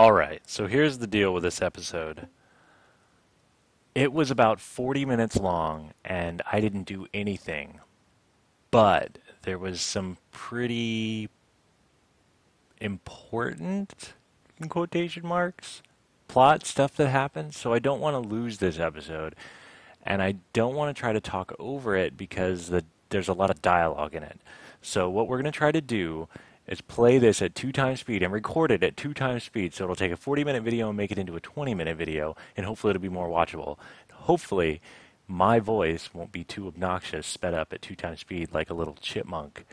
Alright, so here's the deal with this episode. It was about 40 minutes long, and I didn't do anything. But there was some pretty important, in quotation marks, plot stuff that happened, so I don't want to lose this episode. And I don't want to try to talk over it because there's a lot of dialogue in it. So what we're going to try to do is play this at 2x speed and record it at 2x speed, so it'll take a 40-minute video and make it into a 20-minute video, and hopefully it'll be more watchable. Hopefully my voice won't be too obnoxious sped up at 2x speed like a little chipmunk.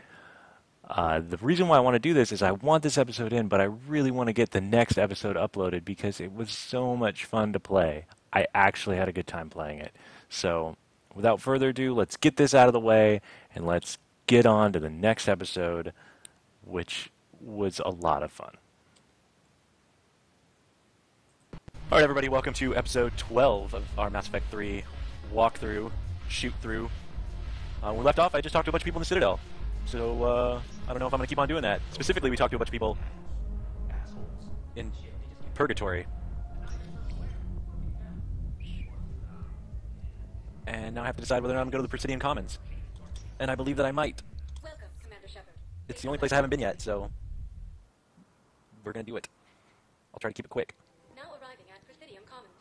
The reason why I want to do this is I want this episode in, but I really want to get the next episode uploaded because it was so much fun to play. I actually had a good time playing it. So without further ado, let's get this out of the way and let's get on to the next episode, which was a lot of fun. Alright everybody, welcome to episode 12 of our Mass Effect 3 walkthrough, shoot-through. When we left off, I just talked to a bunch of people in the Citadel. So, I don't know if I'm going to keep on doing that. Specifically, we talked to a bunch of people in Purgatory. And now I have to decide whether or not I'm going to go to the Presidium Commons. And I believe that I might. Welcome, Commander Shepard. It's the only place I haven't been yet, so we're going to do it. I'll try to keep it quick. Now arriving at Presidium Commons.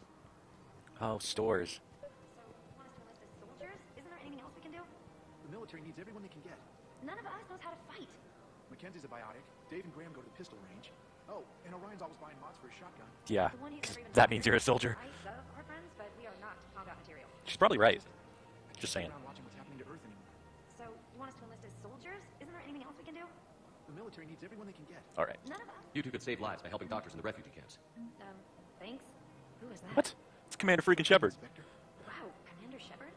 Oh, stores. So, you want us to enlist as soldiers? Isn't there anything else we can do? The military needs everyone they can get. None of us knows how to fight. Mackenzie's a biotic. Dave and Graham go to the pistol range. Oh, and Orion's always buying mods for his shotgun. Yeah, The one who's never even that means you're a soldier. I love our friends, but we are not combat material. She's probably right. I Just can't saying. sit around watching what's happening to Earth anymore. So, you want us to enlist as soldiers? Isn't there anything else we can do? The military needs everyone they can get. All right. None of us. You two could save lives by helping doctors in the refugee camps. Thanks. Who is that? What? It's Commander freaking Shepard. Inspector. Wow, Commander Shepard?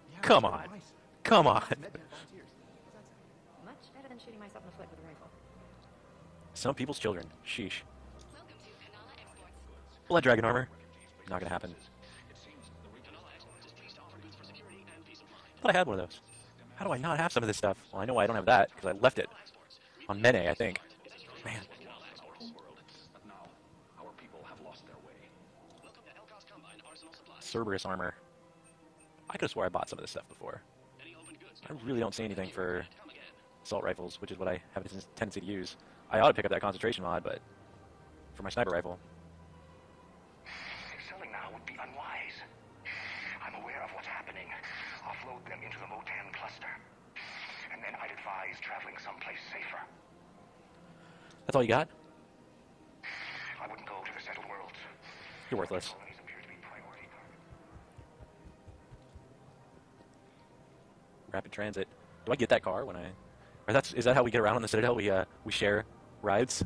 Yeah, Come it's on. advice. Come on. Med-Van volunteers. What's that say? Much better than shooting myself in the foot with a rifle. Some people's children. Sheesh. Welcome to Kanala Exports. Blood dragon armor. Not gonna happen. Thought I had one of those. How do I not have some of this stuff? Well, I know why I don't have that because I left it on Mene, I think. Man. Cerberus armor. I could have swore I bought some of this stuff before. I really don't see anything for assault rifles, which is what I have a tendency to use. I ought to pick up that concentration mod, but for my sniper rifle. Selling now would be unwise. I'm aware of what's happening. Offload them into the Motan cluster. And then I'd advise traveling someplace safer. That's all you got? I wouldn't go to the settled worlds. You're worthless. Colonies appear to be priority targets. Rapid transit. Do I get that car when I... Or is that how we get around on the Citadel? We share rides?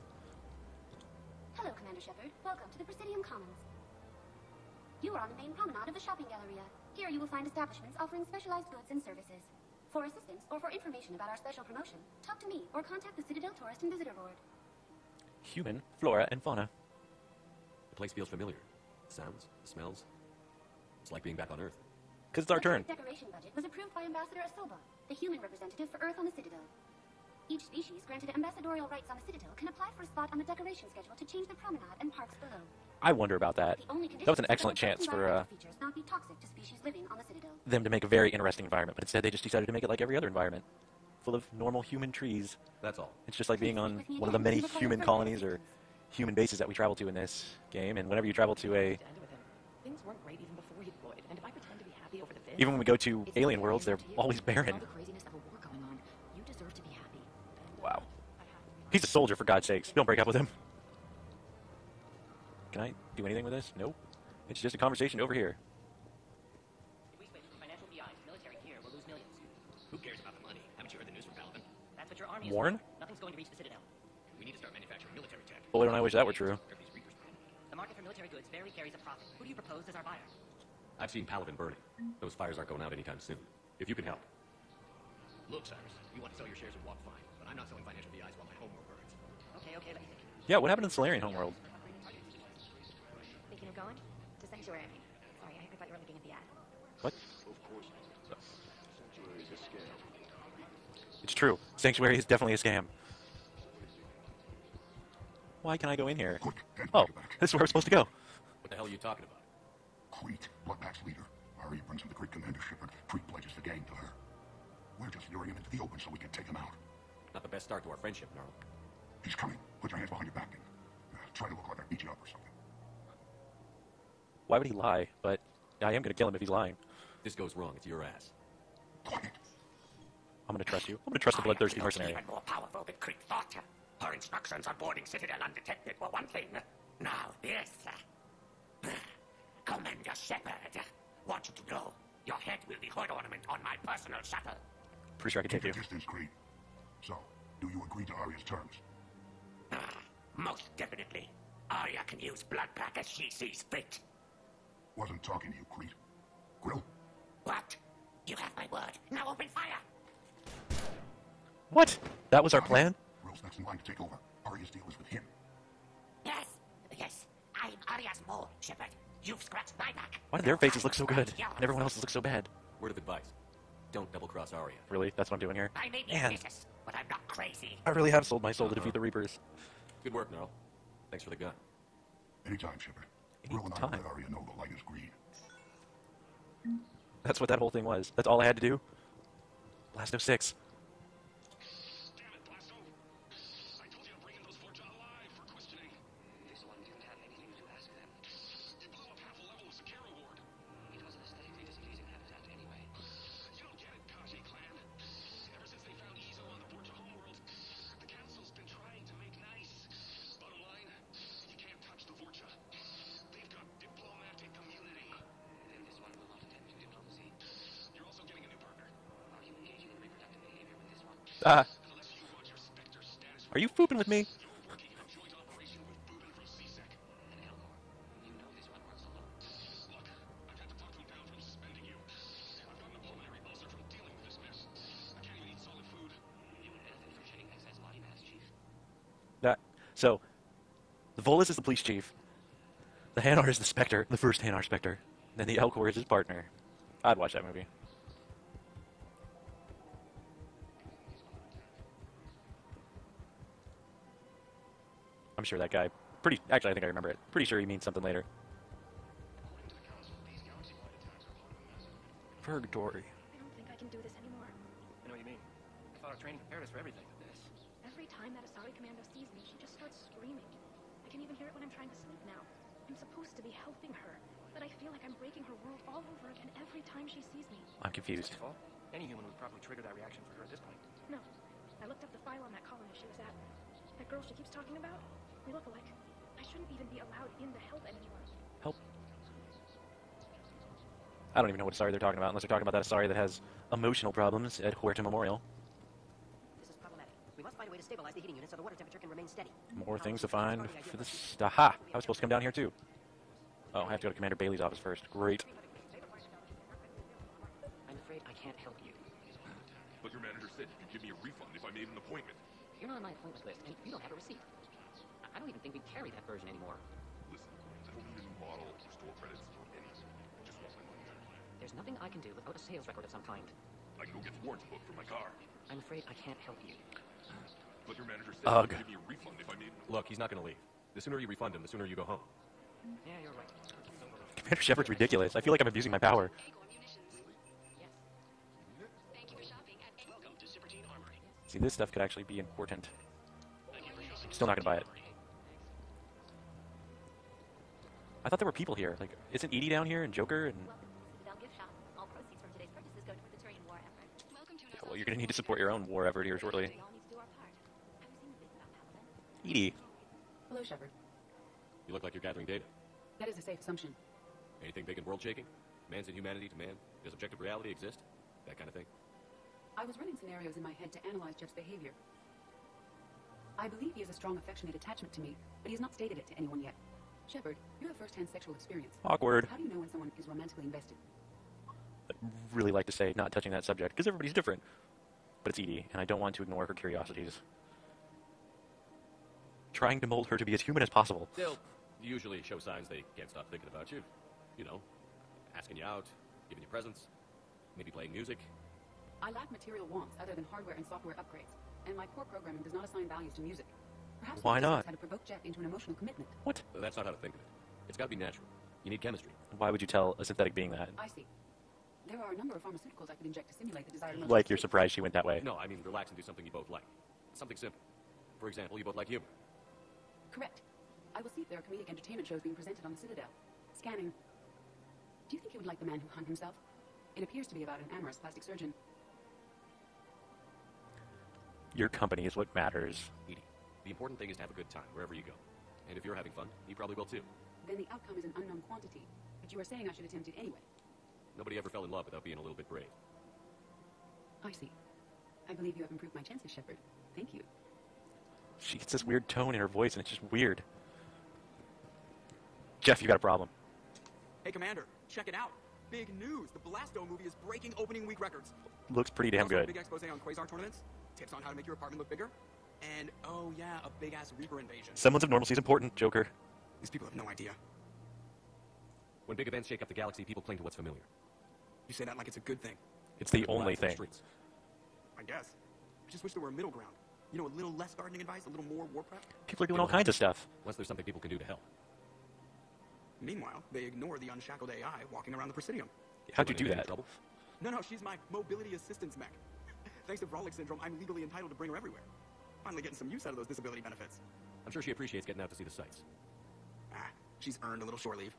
Hello, Commander Shepard. Welcome to the Presidium Commons. You are on the main promenade of the shopping galleria. Here you will find establishments offering specialized goods and services. For assistance or for information about our special promotion, talk to me or contact the Citadel Tourist and Visitor Board. Human, flora, and fauna. The place feels familiar. The sounds, the smells. It's like being back on Earth. Because it's our The turn. decoration budget was approved by Ambassador Asoba, the human representative for Earth on the Citadel. Each species granted ambassadorial rights on the Citadel can apply for a spot on the decoration schedule to change the promenade and parks below. I wonder about that. The only condition That was an is excellent the chance for environmental features not be toxic to species living on the Citadel. them to make a very interesting environment, but instead they just decided to make it like every other environment. Full of normal human trees. That's all. It's just like being on one of the many human colonies or human bases that we travel to in this game, and whenever you travel to a... To end it with him. Things weren't great even before he deployed, and if I pretend to be happy over the vid, Even when we go to it's alien not worlds, they're fair to you. always With barren. all the craziness of a war going on, you deserve to be happy. Wow. He's a soldier, for God's sakes. Don't break up with him. Can I do anything with this? Nope. It's just a conversation over here. If we switch to financial BIs, military here, we'll lose millions. Who cares about the money? Haven't you heard the news from Paladin? That's what your army Warren? is for. Nothing's going to reach the Citadel. We need to start manufacturing military tech. Boy, don't I wish that were true. Where these Reapers from? The market for military goods barely carries a profit. Who do you propose as our buyer? I've seen Paladin burning. Those fires aren't going out anytime soon. If you can help. Look, Cyrus, you want to sell your shares and walk fine, but I'm not selling financial VIs while my homeworld burns. Okay, let me think. Yeah, what happened in Solarian homeworld? Thinking of going? To Sanctuary, I mean. Sorry, I thought you were looking at the ad. What? Of course. Sanctuary is a scam. It's true. Sanctuary is definitely a scam. Why can I go in here? Quick, head Oh, back. this is where I'm supposed to go. What the hell are you talking about? Crete, Bloodpack's leader. Arya brings him the great commander Shepard. Crete pledges the gang to her. We're just luring him into the open so we can take him out. Not the best start to our friendship, Gnarl. He's coming. Put your hands behind your back and try to look like I beat you up or something. Why would he lie? But I am going to kill him if he's lying. If this goes wrong, it's your ass. Quiet. I'm going to trust you. I'm going to trust the bloodthirsty mercenary. Even more powerful than Crete thought. Her instructions on boarding Citadel undetected were one thing. Now this. Commander Shepard. Want you to know, your head will be hood ornament on my personal shuttle. Pretty sure I can Keep take your you. distance, Crete. So, do you agree to Arya's terms? Most definitely. Arya can use Bloodpack as she sees fit. Wasn't talking to you, Crete. Grill? What? You have my word. Now open fire. What? That was our plan? Grill's next in line to take over. Arya's deal is with him. Yes. Yes. I'm Arya's mole, Shepard. You've scratched my back. Why do their faces look so good and everyone else's look so bad? Word of advice. Don't double-cross Arya. Really? That's what I'm doing here? I may be Man. vicious, but I'm not crazy. I really have sold my soul to defeat the Reapers. Good work, Gnarl. Thanks for the gun. Anytime, Shepard. Grill and I will Anytime. let Arya know the light is green. That's what that whole thing was. That's all I had to do? Blasto 6. Damn it, Blasto. I told you to bring in those Forja alive for questioning. This one didn't have anything to ask them. You blew up half a level of Sakara Ward. It was an aesthetically displeasing habitat anyway. You don't get it, Kaji clan. Ever since they found Izo on the Forja homeworld, the council's been trying to make nice. Bottom line, you can't touch the Forja. They've got diplomatic immunity. Then this one will not attempt diplomacy. You're also getting a new partner. Are you engaging in reproductive behavior with this one? Ah, Unless you want your Spectre status. are you fooping with me? You're working in a joint operation with Boobin from CSEC. And Elmore, you know this one works alone. Look, I've had to talk him down from suspending you. I've gotten a pulmonary ulcer from dealing with this mess. I can't even eat solid food. You would benefit from shedding excess body mass, Chief. So, the Volus is the police chief. The Hanar is the Spectre, the first Hanar Spectre. Then the Elcor is his partner. I'd watch that movie. I'm sure that guy. Actually, I think I remember it. Pretty sure he means something later. Purgatory. I don't think I can do this anymore. I know what you mean. I thought our training prepared us for everything. Every time that Asari commando sees me, she just starts screaming. I can even hear it when I'm trying to sleep now. I'm supposed to be helping her, but I feel like I'm breaking her world all over again every time she sees me. I'm confused. Fault? Any human would probably trigger that reaction for her at this point. No. I looked up the file on that colony she was at. That girl she keeps talking about, we look alike. I shouldn't even be allowed in the help anymore. Help. I don't even know what Asari they're talking about, unless they're talking about that Asari that has emotional problems at Huerta Memorial. This is problematic. We must find a way to stabilize the heating unit so the water temperature can remain steady. More things to find for this. Aha! I was supposed to come down here too. Oh, I have to go to Commander Bailey's office first. Great. I'm afraid I can't help you. But your manager said you could give me a refund if I made an appointment. You're not on my appointment list, and you don't have a receipt. I don't even think we carry that version anymore. Listen, I don't need a new model or store credits or anything. I just want my money back. There's nothing I can do without a sales record of some kind. I can go get the warranty book for my car. I'm afraid I can't help you. But your manager said Ugh. you could give me a refund if I made an Look, he's not going to leave. The sooner you refund him, the sooner you go home. Yeah, you're right. Commander Shepard's ridiculous. I feel like I'm abusing my power. See, this stuff could actually be important. Still not gonna buy it. I thought there were people here. Like, isn't Edie down here and Joker and? Welcome to the Citadel gift shop. All proceeds from today's purchases go to the Turian war effort. Welcome to Yeah, well, you're gonna need to support your own war effort here shortly. We all need to do our part. Have you seen the list about Paladin? Edie. Hello, Shepard. You look like you're gathering data. That is a safe assumption. Anything big and world-shaking? Man's inhumanity to man? Does objective reality exist? That kind of thing? I was running scenarios in my head to analyze Jeff's behavior. I believe he has a strong affectionate attachment to me, but he has not stated it to anyone yet. Shepard, you have first-hand sexual experience. Awkward. How do you know when someone is romantically invested? I'd really like to say not touching that subject, because everybody's different. But it's Edie, and I don't want to ignore her curiosities. Trying to mold her to be as human as possible. They'll usually show signs they can't stop thinking about you. You know, asking you out, giving you presents, maybe playing music. I lack material wants other than hardware and software upgrades, and my core programming does not assign values to music. Perhaps Why we can not? discuss how to provoke Jeff into an emotional commitment. What? That's not how to think of it. It's got to be natural. You need chemistry. Why would you tell a synthetic being that? I see. There are a number of pharmaceuticals I could inject to simulate the desired emotional Like you're state. surprised she went that way. No, I mean relax and do something you both like. Something simple. For example, you both like humor. Correct. I will see if there are comedic entertainment shows being presented on the Citadel. Scanning. Do you think you would like The Man Who Hung Himself? It appears to be about an amorous plastic surgeon. Your company is what matters. Edie, the important thing is to have a good time wherever you go. And if you're having fun, you probably will too. Then the outcome is an unknown quantity. But you are saying I should attempt it anyway. Nobody ever fell in love without being a little bit brave. I see. I believe you have improved my chances, Shepard. Thank you. She gets this weird tone in her voice, and it's just weird. Jeff, you got a problem. Hey, Commander, check it out. Big news. The Blasto movie is breaking opening week records. Looks pretty damn Also, a good. big expose on quasar tournaments, tips on how to make your apartment look bigger, and, oh yeah, a big-ass Reaper invasion. Semblance of normalcy is important, Joker. These people have no idea. When big events shake up the galaxy, people cling to what's familiar. You say that like it's a good thing. It's the People only laugh in the thing. streets. I guess. I just wish there were a middle ground. You know, a little less gardening advice, a little more war prep. People are doing all kinds of stuff. Unless there's something people can do to help. Meanwhile, they ignore the unshackled AI walking around the Presidium. How'd you do Anyone in that? trouble? No, she's my mobility assistance mech. Thanks to Vrolic syndrome, I'm legally entitled to bring her everywhere. Finally getting some use out of those disability benefits. I'm sure she appreciates getting out to see the sights. She's earned a little shore leave.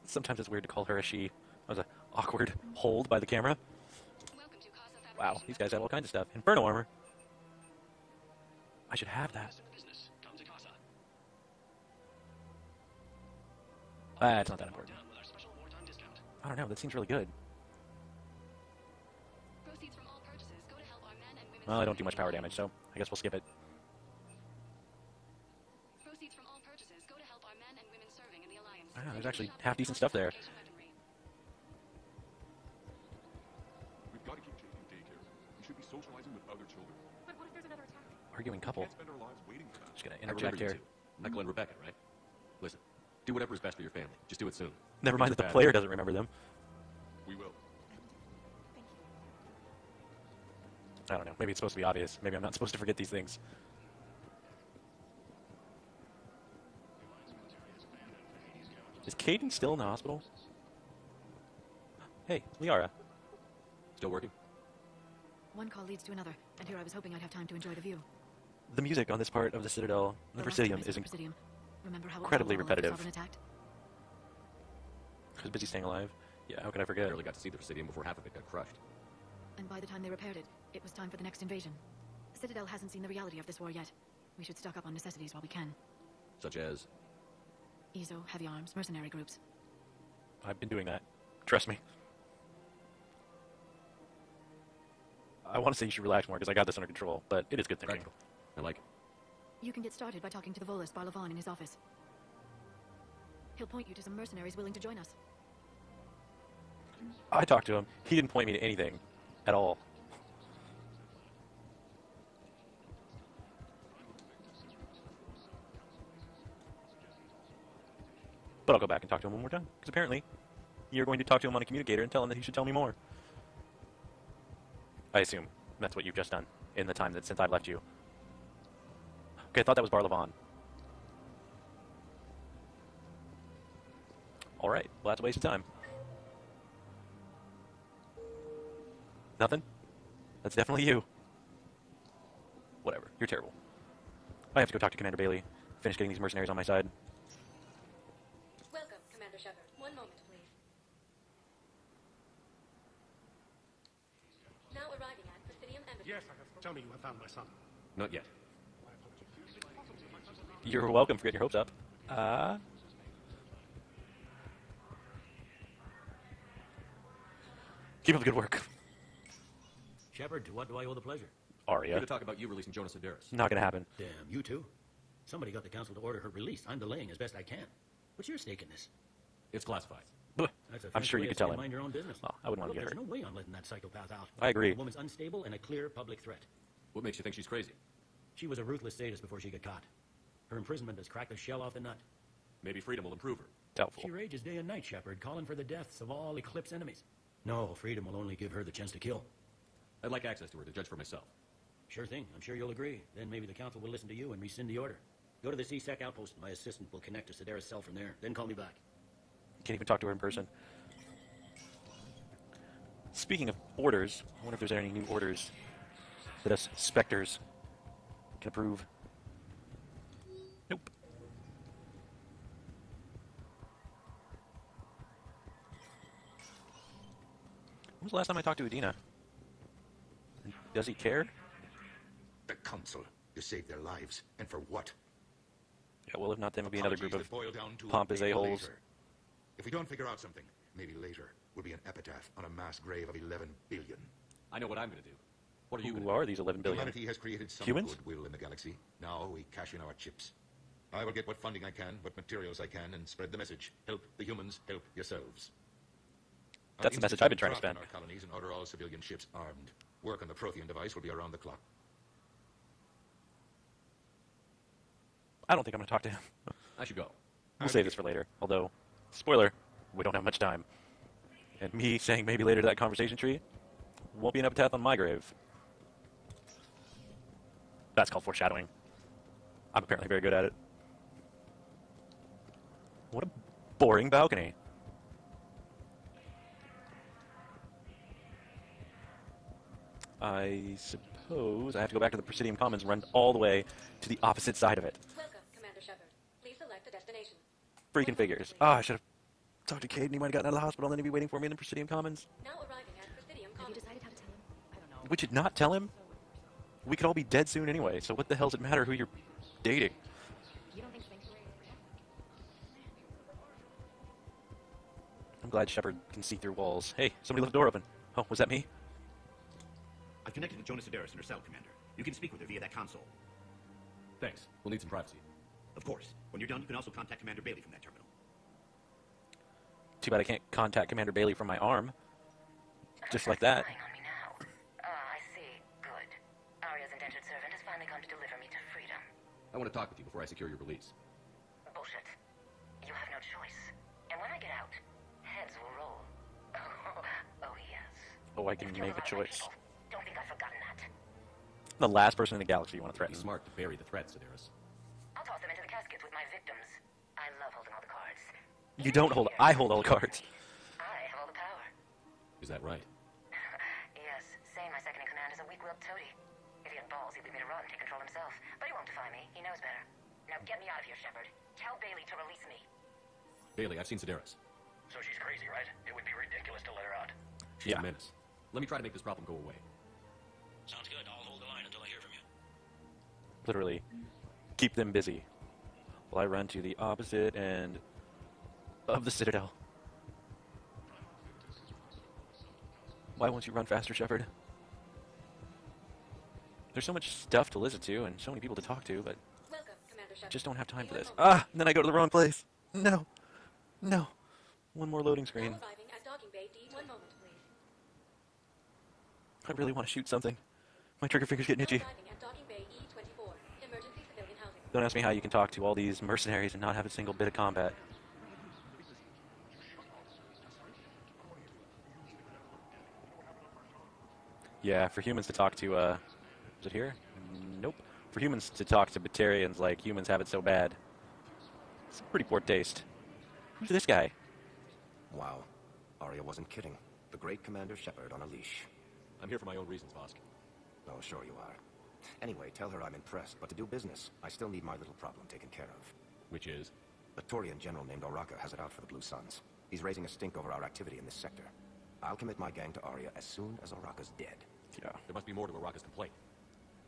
Sometimes it's weird to call her a she. That was an awkward hold by the camera. Wow, these guys have all kinds of stuff. Inferno armor. I should have that. It's not that important. I don't know, that seems really good. Well, I don't do much power damage, so I guess we'll skip it. There's actually half-decent stuff there. We've got to keep Jake in daycare. We should be socializing with other children. But what if there's another attack? Arguing couple. Can't spend our lives waiting for that. Just gonna Our interject gender, you here. two. Michael and Rebecca, right? Listen, do whatever is best for your family. Just do it soon. Never mind that the Bad. player doesn't remember them. We will. I don't know. Maybe it's supposed to be obvious. Maybe I'm not supposed to forget these things. Is Caden still in the hospital? Hey, Liara. Still working? One call leads to another, and here I was hoping I'd have time to enjoy the view. The music on this part of the Citadel, the Presidium, is Presidium. Remember how incredibly it felt when the repetitive. Sovereign attacked? I was busy staying alive. Yeah, how could I forget? Barely got to see the Presidium before half of it got crushed. And by the time they repaired it, it was time for the next invasion. Citadel hasn't seen the reality of this war yet. We should stock up on necessities while we can. Such as? EZO, heavy arms, mercenary groups. I've been doing that. Trust me. I want to say you should relax more because I got this under control, but it is good thinking. Practical. I like it. You can get started by talking to the Volus Barlavan in his office. He'll point you to some mercenaries willing to join us. I talked to him. He didn't point me to anything at all. But I'll go back and talk to him one more time, because apparently you're going to talk to him on a communicator and tell him that he should tell me more. I assume that's what you've just done in the time that since I've left you. Okay, I thought that was Barlavan. Alright, well that's a waste of time. Nothing? That's definitely you. Whatever, you're terrible. I have to go talk to Commander Bailey. Finish getting these mercenaries on my side. Welcome, Commander Shepard. One moment, please. Now arriving at Presidium Embassy. Yes, tell me you have found my son. Not yet. You're welcome for getting your hopes up. Keep up the good work. Shepard, to what do I owe the pleasure? We're Arya. going to talk about you releasing Jonas Sedaris. Not gonna happen. Damn, you too? Somebody got the council to order her released. I'm delaying as best I can. What's your stake in this? It's classified. That's a I'm fancy sure way you of could tell saying him. Mind your own business. Well, I wouldn't want to Look, get there's hurt. no way I'm letting that psychopath out. I agree. The woman's unstable and a clear public threat. What makes you think she's crazy? She was a ruthless sadist before she got caught. Her imprisonment has cracked the shell off the nut. Maybe freedom will improve her. Doubtful. She rages day and night, Shepard, calling for the deaths of all Eclipse enemies. No, freedom will only give her the chance to kill. I'd like access to her to judge for myself. Sure thing. I'm sure you'll agree. Then maybe the council will listen to you and rescind the order. Go to the C-Sec outpost. My assistant will connect to Sedera's cell from there. Then call me back. Can't even talk to her in person. Speaking of orders, I wonder if there's any new orders that us specters can approve. Nope. When was the last time I talked to Udina? Does he care? The council. You saved their lives. And for what? Yeah, well, if not, then it'll be another group of Apologies that boil down to pompous maybe a-holes. later. If we don't figure out something, maybe later will be an epitaph on a mass grave of 11 billion. I know what I'm going to do. What are you going Who to do? are these 11 billion? Humanity has created some Humans? goodwill in the galaxy. Now we cash in our chips. I will get what funding I can, what materials I can, and spread the message. Help the humans, help yourselves. That's the message I've been trying to Craft spend. in our colonies and order all civilian ships armed. Work on the Prothean device will be around the clock. I don't think I'm going to talk to him. I should go. We'll save this for later. Although, spoiler, we don't have much time. And me saying maybe later to that conversation tree won't be an epitaph on my grave. That's called foreshadowing. I'm apparently very good at it. What a boring balcony. I suppose I have to go back to the Presidium Commons and run all the way to the opposite side of it. Welcome, Commander Shepard. Please select a destination. Freaking figures. Ah, I should have talked to Cade and he might have gotten out of the hospital and then he'd be waiting for me in the Presidium Commons. Now arriving at Presidium Have you Commons. decided how to tell him? I don't know. We should not tell him. We could all be dead soon anyway, so what the hell does it matter who you're dating? You don't think things are... I'm glad Shepard can see through walls. Hey, somebody left the door open. Oh, was that me? I've connected to Jonas Sedaris in her cell, Commander. You can speak with her via that console. Thanks. We'll need some privacy. Of course. When you're done, you can also contact Commander Bailey from that terminal. Too bad I can't contact Commander Bailey from my arm. Just like that. Relying on me now. I see. Good. Arya's indentured servant has finally come to deliver me to freedom. I want to talk with you before I secure your release. Bullshit. You have no choice. And when I get out, heads will roll. Oh yes. Oh, I can make a choice. Don't think I've forgotten that. The last person in the galaxy you want to threaten. Be smart to bury the threat, Sedaris. I'll toss them into the caskets with my victims. I love holding all the cards. You don't hold. I hold all the cards. I have all the power. Is that right? Yes, saying my second-in-command is a weak-willed toady. If he had balls, he'd leave me to rot and take control himself. But he won't defy me. He knows better. Now get me out of here, Shepard. Tell Bailey to release me. Bailey, I've seen Sedaris. So she's crazy, right? It would be ridiculous to let her out. She's a menace. Let me try to make this problem go away. Sounds good. I'll hold the line until I hear from you. Literally, keep them busy. While I run to the opposite end of the Citadel. Why won't you run faster, Shepard? There's so much stuff to listen to and so many people to talk to, but Welcome, Commander Shepard. just don't have time for this. Ah! And then I go to the wrong place. No. No. One more loading screen. Now arriving at docking bay D. 1 moment, please. I really want to shoot something. My trigger finger's getting itchy. Now arriving at docking bay E24. Emergency civilian housing. Don't ask me how you can talk to all these mercenaries and not have a single bit of combat. Yeah, for humans to talk to, is it here? Nope. For humans to talk to Batarians like humans have it so bad. It's pretty poor taste. Who's this guy? Wow. Arya wasn't kidding. The great Commander Shepard on a leash. I'm here for my own reasons, Vosk. Oh, sure you are. Anyway, tell her I'm impressed, but to do business, I still need my little problem taken care of. Which is? A Turian general named Oraka has it out for the Blue Suns. He's raising a stink over our activity in this sector. I'll commit my gang to Arya as soon as Oraka's dead. Yeah. There must be more to Araka's complaint.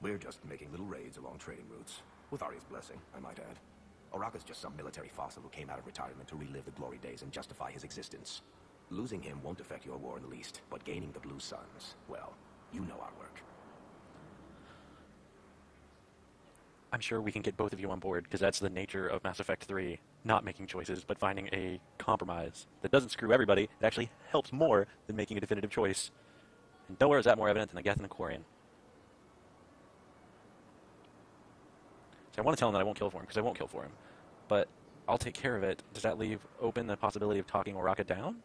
We're just making little raids along trading routes. With Arya's blessing, I might add. Oraka's just some military fossil who came out of retirement to relive the glory days and justify his existence. Losing him won't affect your war in the least, but gaining the Blue Suns, well, you know our work. I'm sure we can get both of you on board, because that's the nature of Mass Effect 3. Not making choices, but finding a compromise that doesn't screw everybody. It actually helps more than making a definitive choice. And nowhere is that more evident than the Geth and the Quarian. So I want to tell him that I won't kill for him, because I won't kill for him. But I'll take care of it. Does that leave open the possibility of talking Oraka down?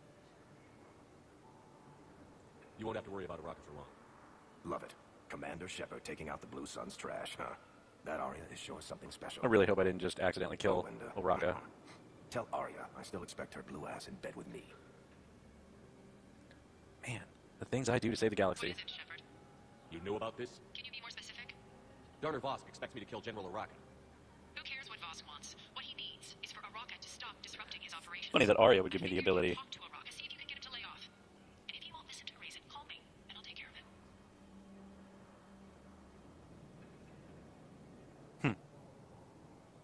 You won't have to worry about Araka for long. Love it. Commander Shepard taking out the Blue Sun's trash, huh? That Arya is sure something special. I really hope I didn't just accidentally kill Oraka. Tell Arya I still expect her blue ass in bed with me. Man, the things I do to save the galaxy. What is it, Shepard? You know about this? Can you be more specific? Darner Vosk expects me to kill General Oraka. Who cares what Vosk wants? What he needs is for Araka to stop disrupting his operations. Funny that Arya would give me the ability. Talk to Araka, see if you can get him to lay off. And if he won't listen to reason, call me, and I'll take care of it.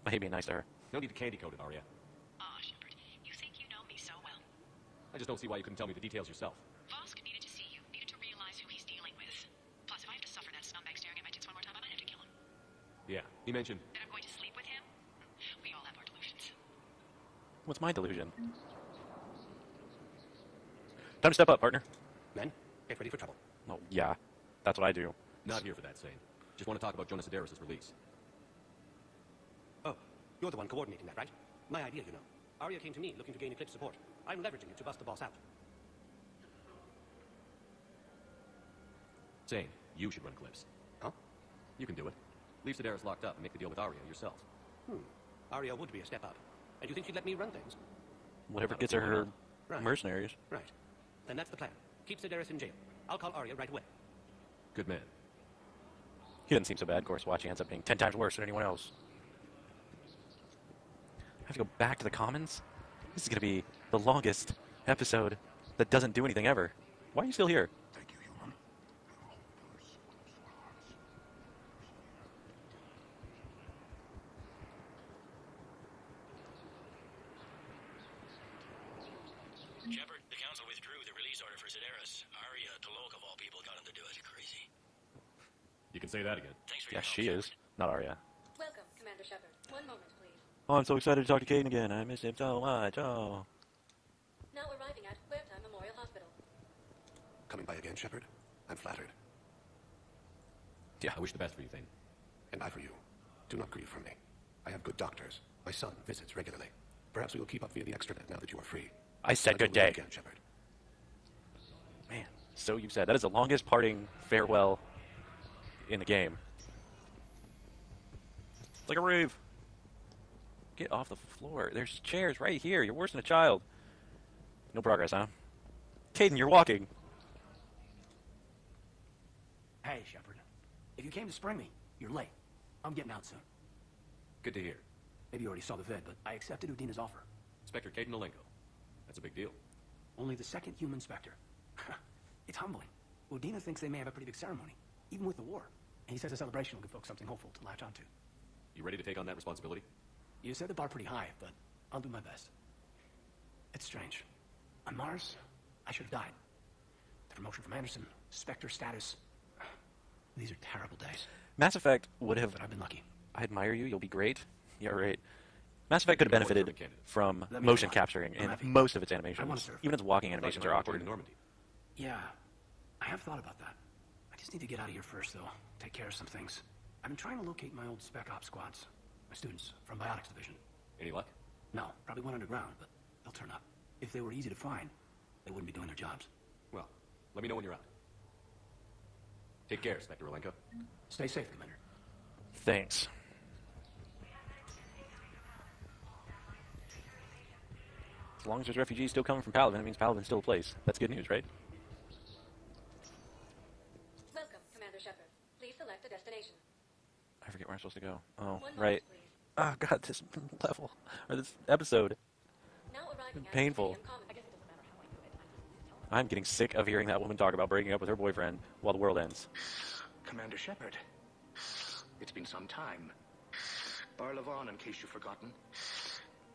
I hate being nice to her. No need to candy coat it, Arya. Aw, Shepard, you think you know me so well. I just don't see why you couldn't tell me the details yourself. Vosk needed to see you, needed to realize who he's dealing with. Plus, if I have to suffer that scumbag staring at my tits one more time, I might have to kill him. Yeah, he mentioned... That I'm going to sleep with him? We all have our delusions. What's my delusion? Time to step up, partner. Men, get ready for trouble. Oh, yeah. That's what I do. Not here for that, Sane. Just want to talk about Jonas Sedaris' release. Oh, you're the one coordinating that, right? My idea, you know. Arya came to me looking to gain Eclipse support. I'm leveraging it to bust the boss out. Sane, you should run Eclipse. Huh? You can do it. Leave Sedaris locked up and make the deal with Arya yourself. Arya would be a step up. And you think she'd let me run things? Whatever gets her Right. mercenaries. Right. Then that's the plan. Keep Sedaris in jail. I'll call Arya right away. Good man. He doesn't seem so bad. Of course, watching ends up being 10 times worse than anyone else. I have to go back to the commons? This is going to be the longest episode that doesn't do anything ever. Why are you still here? Thank you, human. Shepard, the Council withdrew the release order for Sedaris. Arya Tolok, of all people, got him to do it. Crazy. You can say that again. Thanks for Yeah, your help, she Shepard. is. Not Arya. Welcome, Commander Shepard. One moment, please. Oh, I'm so excited to talk to Caden again. I miss him so much. Oh. Now arriving at Huerta Memorial Hospital. Coming by again, Shepard? I'm flattered. Yeah, I wish the best for you, Thane. And I for you. Do not grieve for me. I have good doctors. My son visits regularly. Perhaps we will keep up via the extranet now that you are free. I said Until good we meet day. again, Shepard. Man, so you've said. That is the longest parting farewell in the game. It's like a rave. Get off the floor. There's chairs right here. You're worse than a child. No progress, huh? Caden, you're walking. Hey, Shepard. If you came to spring me, you're late. I'm getting out soon. Good to hear. Maybe you already saw the vid, but I accepted Udina's offer. Inspector Caden Olenko. That's a big deal. Only the second human Spectre. It's humbling. Udina thinks they may have a pretty big ceremony, even with the war. And he says a celebration will give folks something hopeful to latch onto. You ready to take on that responsibility? You set the bar pretty high, but I'll do my best. It's strange. On Mars, I should have died. The promotion from Anderson, Spectre status. These are terrible days. Mass Effect would have... But I've been lucky. I admire you. You'll be great. Yeah, right. Mass Effect could have benefited from Let me motion know. capturing I'm in happy. most of its I wanna animations. serve. Even its walking animations are awkward. In Normandy. Yeah, I have thought about that. I just need to get out of here first, though. Take care of some things. I've been trying to locate my old Spec Ops squads. My students from Biotics Division. Any luck? No, probably went underground, but they'll turn up. If they were easy to find, they wouldn't be doing their jobs. Well, let me know when you're out. Take care, Inspector Olenko. Stay safe, Commander. Thanks. As long as there's refugees still coming from Palaven, it means Palaven's still a place. That's good news, right? Welcome, Commander Shepard. Please select a destination. I forget where I'm supposed to go. Oh, One moment, right. please. Oh, God, this level, or this episode. Now arriving at Painful. Stadium Commons. I'm getting sick of hearing that woman talk about breaking up with her boyfriend while the world ends. Commander Shepard, it's been some time. Barlavon, in case you've forgotten.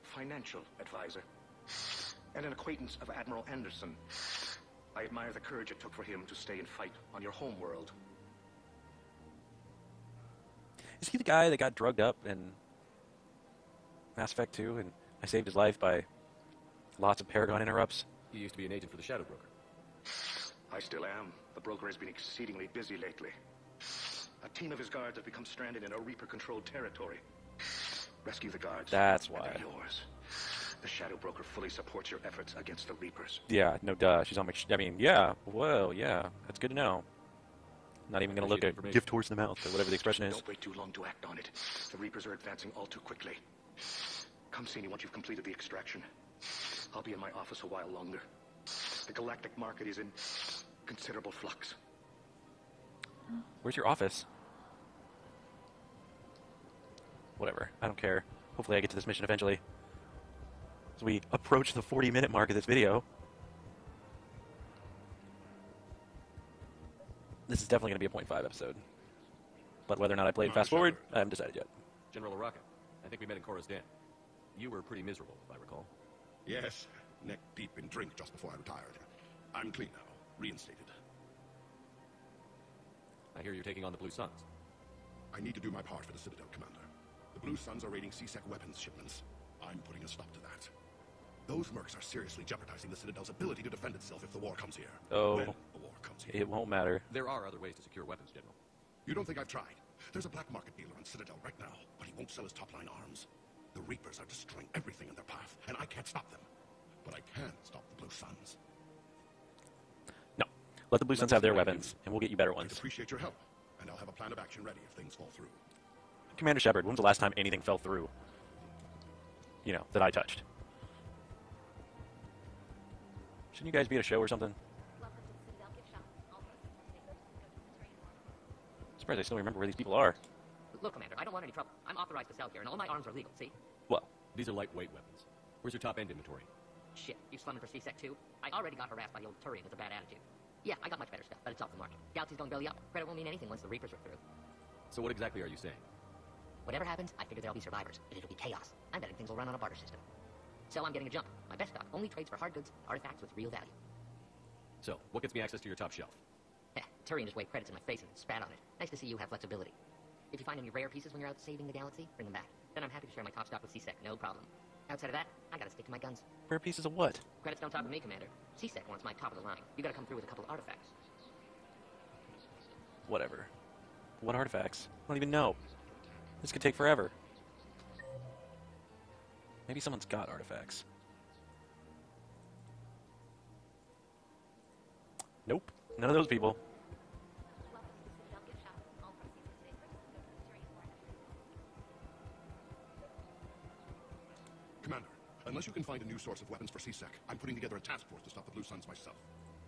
Financial advisor. And an acquaintance of Admiral Anderson. I admire the courage it took for him to stay and fight on your home world. Is he the guy that got drugged up in Mass Effect 2 and I saved his life by lots of Paragon interrupts? He used to be an agent for the Shadow Broker. I still am. The broker has been exceedingly busy lately. A team of his guards have become stranded in a Reaper-controlled territory. Rescue the guards. That's and why. they're yours. The Shadow Broker fully supports your efforts against the Reapers. Yeah, no duh. She's on my... I mean, yeah. Well, yeah. That's good to know. Not even going to look Appreciate at the gift horse in the mouth or whatever the expression is. Don't wait too long to act on it. The Reapers are advancing all too quickly. Come see me once you've completed the extraction. I'll be in my office a while longer. The galactic market is in considerable flux. Where's your office? Whatever. I don't care. Hopefully I get to this mission eventually. As we approach the 40-minute mark of this video. This is definitely going to be a 0.5 episode. But whether or not I played fast forward, I haven't decided yet. General Araka, I think we met in Korra's Den. You were pretty miserable, if I recall. Yes, neck deep in drink just before I retired. I'm clean now, reinstated. I hear you're taking on the Blue Suns. I need to do my part for the Citadel, Commander. The Blue Suns are raiding C-Sec weapons shipments. I'm putting a stop to that. Those mercs are seriously jeopardizing the Citadel's ability to defend itself if the war comes here. Oh, when the war comes here. It won't matter. There are other ways to secure weapons, General. You don't think I've tried? There's a black market dealer on Citadel right now, but he won't sell his top-line arms. The Reapers are destroying everything in their path, and I can't stop them. But I can stop the Blue Suns. No. Let the Blue Suns have their weapons, and we'll get you better ones. I'd appreciate your help, and I'll have a plan of action ready if things fall through. Commander Shepard, when's the last time anything fell through? You know, that I touched. Shouldn't you guys be at a show or something? Surprised I still remember where these people are. Look, Commander, I don't want any trouble. I'm authorized to sell here, and all my arms are legal, see? Well, these are lightweight weapons. Where's your top-end inventory? Shit, you slumming for C-Sec too? I already got harassed by the old Turian with a bad attitude. Yeah, I got much better stuff, but it's off the market. Galaxy's going belly up. Credit won't mean anything once the Reapers are through. So what exactly are you saying? Whatever happens, I figure there'll be survivors, but it'll be chaos. I'm betting things will run on a barter system. So I'm getting a jump. My best stock only trades for hard goods, artifacts with real value. So, what gets me access to your top shelf? Heh, Turian just waved credits in my face and spat on it. Nice to see you have flexibility. If you find any rare pieces when you're out saving the galaxy, bring them back. Then I'm happy to share my top stock with C-Sec, no problem. Outside of that, I gotta stick to my guns. Rare pieces of what? Credits don't talk with me, Commander. C-Sec wants my top of the line. You gotta come through with a couple of artifacts. Whatever. What artifacts? I don't even know. This could take forever. Maybe someone's got artifacts. Nope. None of those people. Commander, unless you can find a new source of weapons for C-Sec, I'm putting together a task force to stop the Blue Suns myself.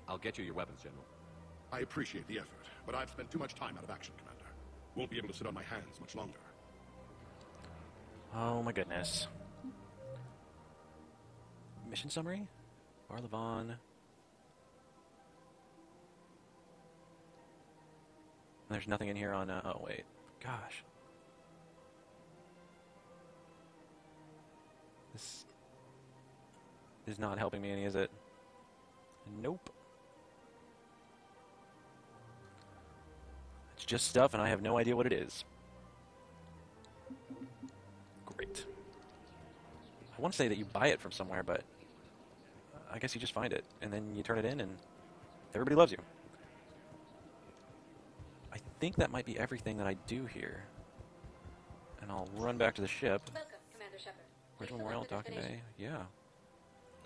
I'll get you your weapons, General. I appreciate the effort, but I've spent too much time out of action, Commander. Won't be able to sit on my hands much longer. Oh my goodness. Mission summary? Leviathan. There's nothing in here on, oh wait. Gosh. This is not helping me any, is it? Nope. It's just stuff and I have no idea what it is. Great. I want to say that you buy it from somewhere, but I guess you just find it and then you turn it in and everybody loves you. I think that might be everything that I do here. And I'll run back to the ship. Welcome, Commander Shepard. Where's Memorial Docking Bay? Yeah.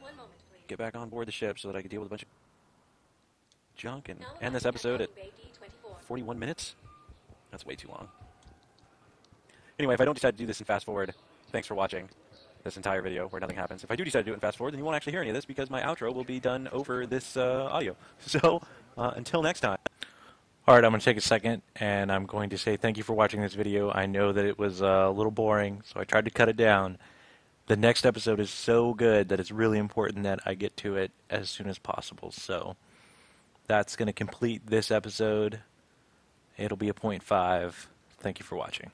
1 moment, please. Get back on board the ship so that I can deal with a bunch of junk and end this episode at 41 minutes? That's way too long. Anyway, if I don't decide to do this in fast forward, thanks for watching this entire video where nothing happens. If I do decide to do it in fast forward, then you won't actually hear any of this because my outro will be done over this audio. So, until next time. Alright, I'm going to take a second and I'm going to say thank you for watching this video. I know that it was a little boring, so I tried to cut it down. The next episode is so good that it's really important that I get to it as soon as possible. So that's going to complete this episode. It'll be a 0.5. Thank you for watching.